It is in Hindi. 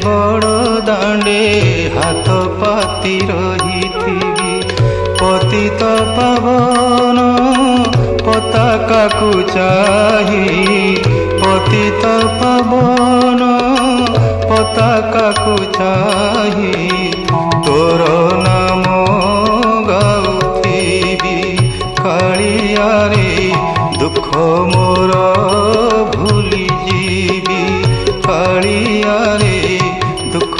बड़ दांडे हाथ पाती रही पतित पावन पताका को चाही पतित पावन पताका को चाही तोर नाम गाउथिबी कालिया रे दुख मोर भूली जीवी कालिया रे दुख